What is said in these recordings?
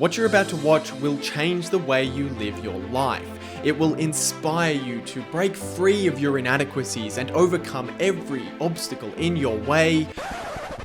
What you're about to watch will change the way you live your life. It will inspire you to break free of your inadequacies and overcome every obstacle in your way.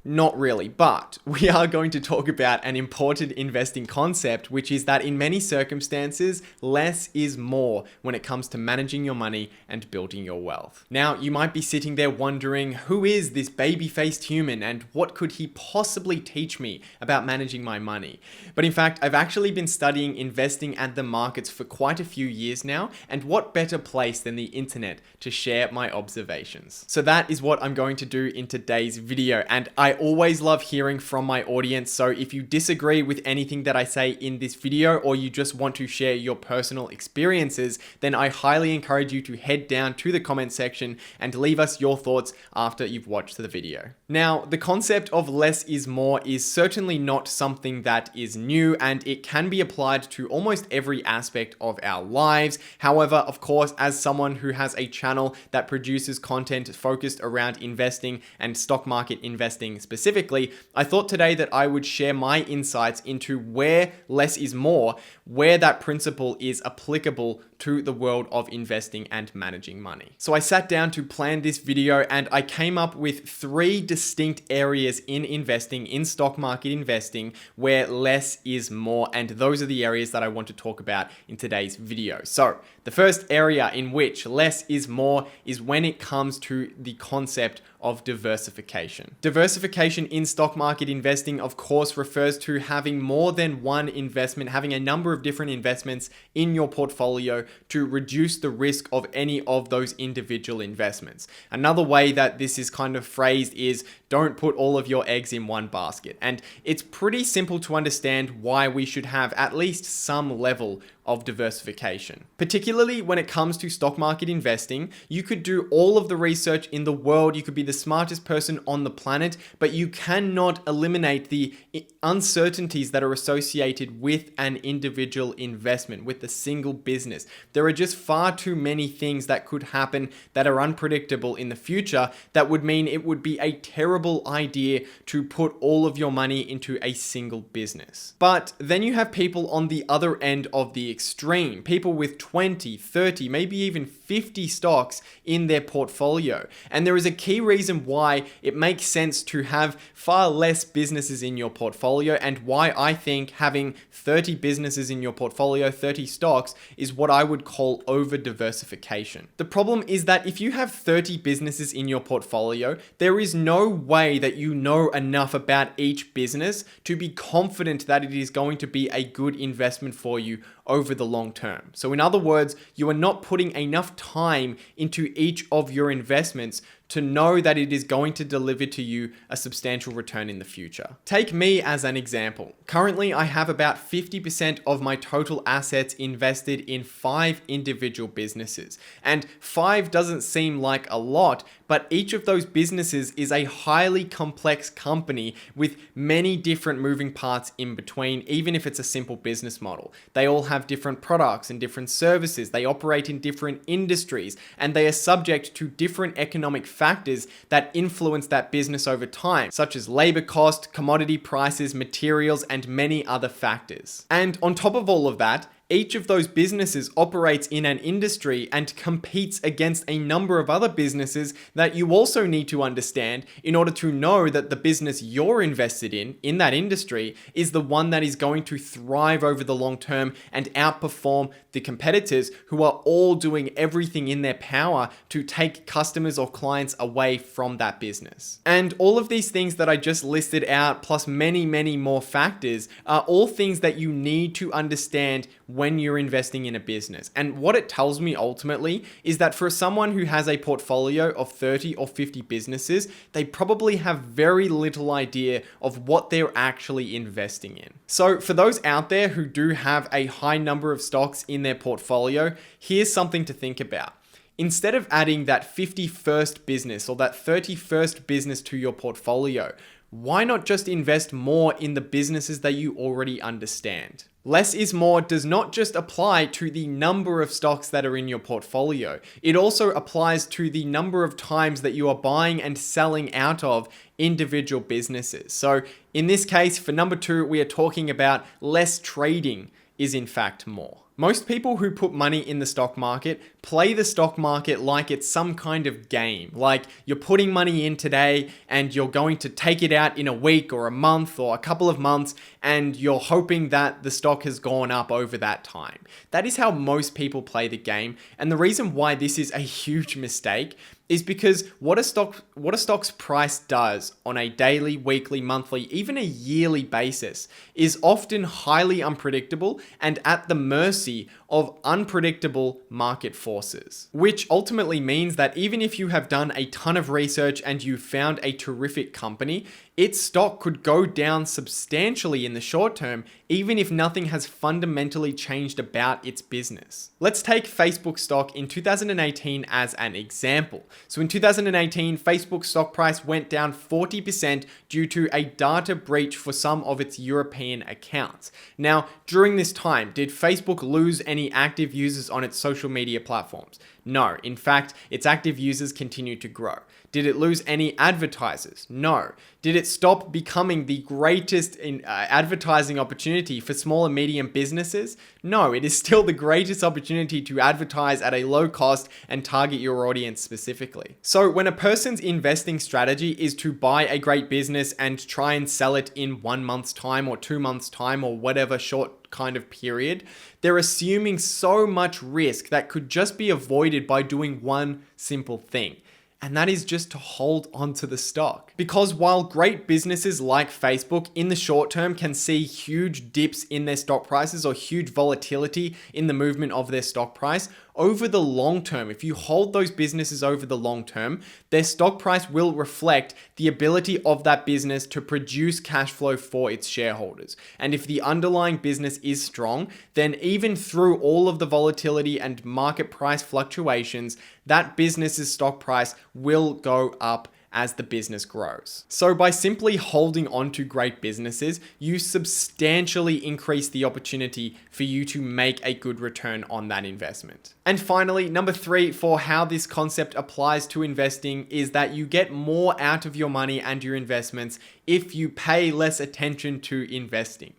Not really, but we are going to talk about an important investing concept, which is that in many circumstances, less is more when it comes to managing your money and building your wealth. Now, you might be sitting there wondering, who is this baby-faced human and what could he possibly teach me about managing my money? But in fact, I've actually been studying investing and the markets for quite a few years now, and what better place than the internet to share my observations? So that is what I'm going to do in today's video, and I always love hearing from my audience. So if you disagree with anything that I say in this video, or you just want to share your personal experiences, then I highly encourage you to head down to the comment section and leave us your thoughts after you've watched the video. Now, the concept of less is more is certainly not something that is new, and it can be applied to almost every aspect of our lives. However, of course, as someone who has a channel that produces content focused around investing and stock market investing specifically, I thought today that I would share my insights into where less is more, where that principle is applicable to the world of investing and managing money. So I sat down to plan this video and I came up with 3 distinct areas in investing, in stock market investing, where less is more. And those are the areas that I want to talk about in today's video. So the first area in which less is more is when it comes to the concept of diversification. Diversification in stock market investing, of course, refers to having more than one investment, having a number of different investments in your portfolio to reduce the risk of any of those individual investments. Another way that this is kind of phrased is don't put all of your eggs in one basket. And it's pretty simple to understand why we should have at least some level of diversification. Particularly when it comes to stock market investing, you could do all of the research in the world, you could be the smartest person on the planet, but you cannot eliminate the uncertainties that are associated with an individual investment, with a single business. There are just far too many things that could happen that are unpredictable in the future that would mean it would be a terrible idea to put all of your money into a single business. But then you have people on the other end of the extreme, people with 20, 30, maybe even 50 stocks in their portfolio. And there is a key reason why it makes sense to have far less businesses in your portfolio, and why I think having 30 businesses in your portfolio, 30 stocks, is what I would call over diversification. The problem is that if you have 30 businesses in your portfolio, there is no way that you know enough about each business to be confident that it is going to be a good investment for you over the long term. So in other words, you are not putting enough time into each of your investments to know that it is going to deliver to you a substantial return in the future. Take me as an example. Currently, I have about 50% of my total assets invested in 5 individual businesses. And 5 doesn't seem like a lot, but each of those businesses is a highly complex company with many different moving parts in between, even if it's a simple business model. They all have different products and different services. They operate in different industries, and they are subject to different economic factors that influence that business over time, such as labor cost, commodity prices, materials, and many other factors. And on top of all of that, each of those businesses operates in an industry and competes against a number of other businesses that you also need to understand in order to know that the business you're invested in that industry, is the one that is going to thrive over the long term and outperform the competitors who are all doing everything in their power to take customers or clients away from that business. And all of these things that I just listed out, plus many, many more factors, are all things that you need to understand when you're investing in a business. And what it tells me ultimately is that for someone who has a portfolio of 30 or 50 businesses, they probably have very little idea of what they're actually investing in. So for those out there who do have a high number of stocks in their portfolio, here's something to think about. Instead of adding that 51st business or that 31st business to your portfolio, why not just invest more in the businesses that you already understand? Less is more does not just apply to the number of stocks that are in your portfolio. It also applies to the number of times that you are buying and selling out of individual businesses. So in this case, for number 2, we are talking about less trading is in fact more. Most people who put money in the stock market play the stock market like it's some kind of game. Like you're putting money in today and you're going to take it out in a week or a month or a couple of months, and you're hoping that the stock has gone up over that time. That is how most people play the game. And the reason why this is a huge mistake is because what a stock's price does on a daily, weekly, monthly, even a yearly basis is often highly unpredictable and at the mercy of unpredictable market forces, which ultimately means that even if you have done a ton of research and you found a terrific company, its stock could go down substantially in the short term, even if nothing has fundamentally changed about its business. Let's take Facebook stock in 2018 as an example. So in 2018, Facebook stock price went down 40% due to a data breach for some of its European accounts. Now, during this time, did Facebook lose any active users on its social media platforms? No. In fact, its active users continued to grow. Did it lose any advertisers? No. Did it stop becoming the greatest advertising opportunity for small and medium businesses? No, it is still the greatest opportunity to advertise at a low cost and target your audience specifically. So when a person's investing strategy is to buy a great business and try and sell it in 1 month's time or 2 months' time or whatever short kind of period, they're assuming so much risk that could just be avoided by doing one simple thing. And that is just to hold onto the stock. Because while great businesses like Facebook in the short term can see huge dips in their stock prices or huge volatility in the movement of their stock price, over the long term, if you hold those businesses over the long term, their stock price will reflect the ability of that business to produce cash flow for its shareholders. And if the underlying business is strong, then even through all of the volatility and market price fluctuations, that business's stock price will go up as the business grows. So by simply holding on to great businesses, you substantially increase the opportunity for you to make a good return on that investment. And finally, number 3 for how this concept applies to investing is that you get more out of your money and your investments if you pay less attention to investing.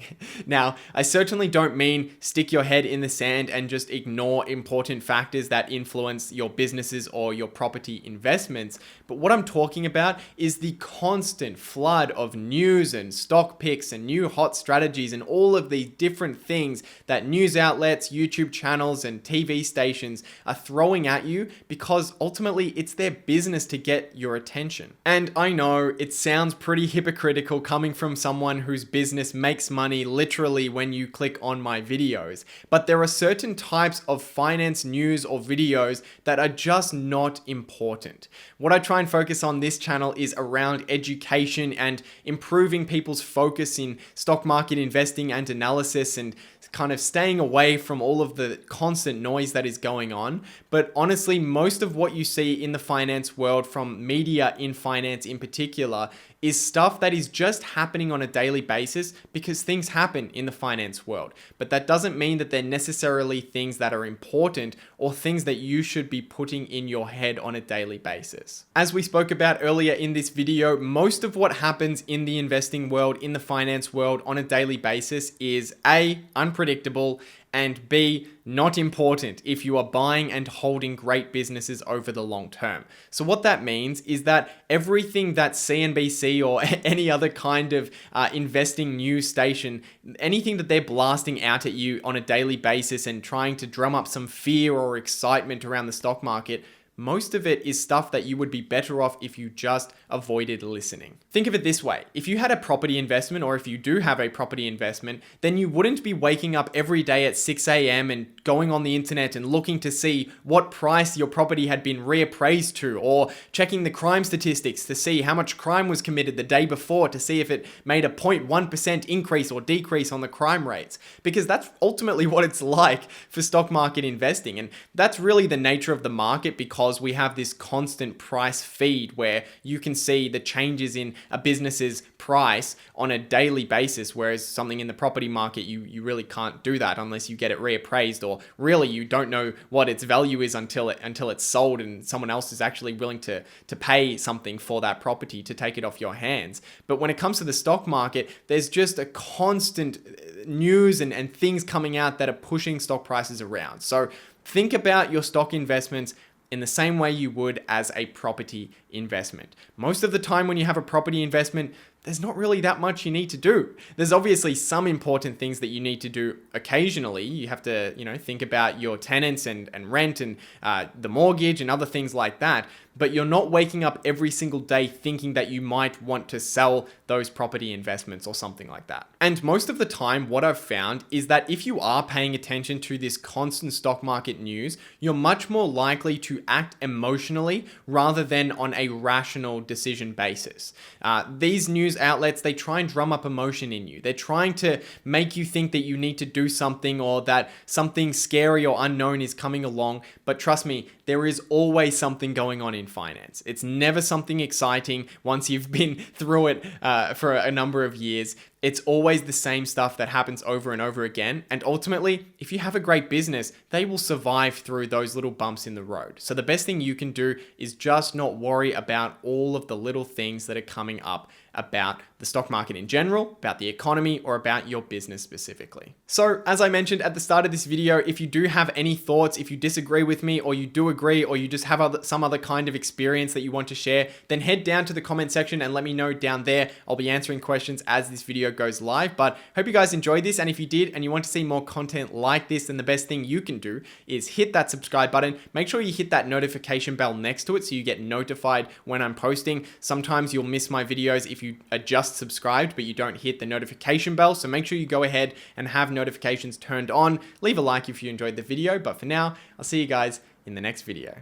Now, I certainly don't mean stick your head in the sand and just ignore important factors that influence your businesses or your property investments. But what I'm talking about is the constant flood of news and stock picks and new hot strategies and all of these different things that news outlets, YouTube channels, and TV stations are throwing at you because ultimately it's their business to get your attention. And I know it sounds pretty hypocritical coming from someone whose business makes money literally when you click on my videos, but there are certain types of finance news or videos that are just not important. What I try and focus on this channel is around education and improving people's focus in stock market investing and analysis and kind of staying away from all of the constant noise that is going on. But honestly, most of what you see in the finance world from media in finance in particular is stuff that is just happening on a daily basis because things happen in the finance world. But that doesn't mean that they're necessarily things that are important or things that you should be putting in your head on a daily basis. As we spoke about earlier in this video, most of what happens in the investing world, in the finance world on a daily basis is A, unpredictable, and B, not important if you are buying and holding great businesses over the long term. So what that means is that everything that CNBC or any other kind of investing news station, anything that they're blasting out at you on a daily basis and trying to drum up some fear or excitement around the stock market, most of it is stuff that you would be better off if you just avoided listening. Think of it this way. If you had a property investment, or if you do have a property investment, then you wouldn't be waking up every day at 6 a.m. and going on the internet and looking to see what price your property had been reappraised to, or checking the crime statistics to see how much crime was committed the day before to see if it made a 0.1% increase or decrease on the crime rates. Because that's ultimately what it's like for stock market investing. And that's really the nature of the market because because we have this constant price feed where you can see the changes in a business's price on a daily basis, whereas something in the property market, you really can't do that unless you get it reappraised, or really you don't know what its value is until it's sold and someone else is actually willing to pay something for that property to take it off your hands. But when it comes to the stock market, there's just a constant news and things coming out that are pushing stock prices around. So think about your stock investments in the same way you would as a property investment. Most of the time when you have a property investment, there's not really that much you need to do. There's obviously some important things that you need to do occasionally. You have to, think about your tenants and rent and the mortgage and other things like that. But you're not waking up every single day thinking that you might want to sell those property investments or something like that. And most of the time, what I've found is that if you are paying attention to this constant stock market news, you're much more likely to act emotionally rather than on a rational decision basis. These news outlets, they try and drum up emotion in you. They're trying to make you think that you need to do something or that something scary or unknown is coming along. But trust me, there is always something going on in finance. It's never something exciting once you've been through it for a number of years. It's always the same stuff that happens over and over again. And ultimately, if you have a great business, they will survive through those little bumps in the road. So the best thing you can do is just not worry about all of the little things that are coming up about the stock market in general, about the economy, or about your business specifically. So as I mentioned at the start of this video, if you do have any thoughts, if you disagree with me, or you do agree, or you just have some other kind of experience that you want to share, then head down to the comment section and let me know down there. I'll be answering questions as this video goes live, but hope you guys enjoyed this. And if you did and you want to see more content like this, then the best thing you can do is hit that subscribe button. Make sure you hit that notification bell next to it so you get notified when I'm posting. Sometimes you'll miss my videos if you are just subscribed but you don't hit the notification bell, so make sure you go ahead and have notifications turned on. Leave a like if you enjoyed the video, but for now, I'll see you guys in the next video.